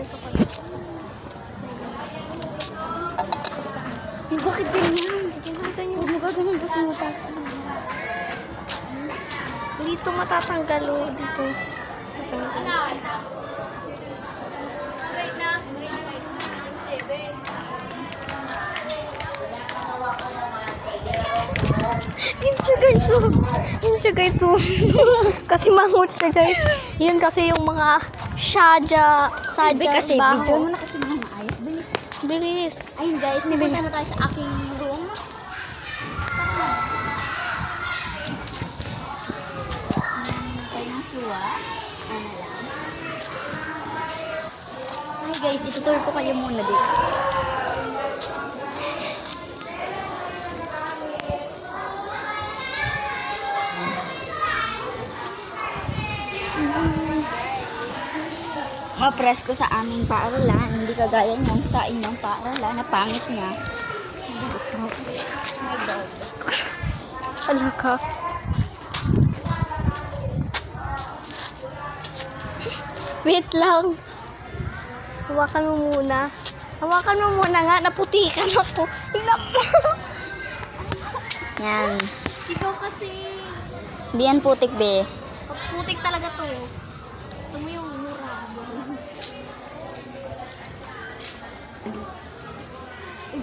ganito ka. Bakit ganyan? Huwag mo gaganyan kasi matas. Dito matatanggal o. Dito. Yun siya guys. Yun siya guys. Kasi mangot siya guys. Yun kasi yung mga sadya Kasi video baho. mo na kasi mga maayos. Bilis. Bilis. Ayun guys, pupunta na tayo sa aking room. Tayo ng suwa. Ano lang. Ay guys, itutur ko kayo muna dito. Ma-press ko sa aming paaralan, hindi kagaya niyong sa inyong paaralan na pangit nga. Ala ka. Wait lang. Hawakan mo muna. Hawakan mo muna nga. Naputikan ako. Tingnan mo. Yan. Ikaw kasi. Hindi yan putik, be. Putik talaga to. Ito mo yung mura. Ay,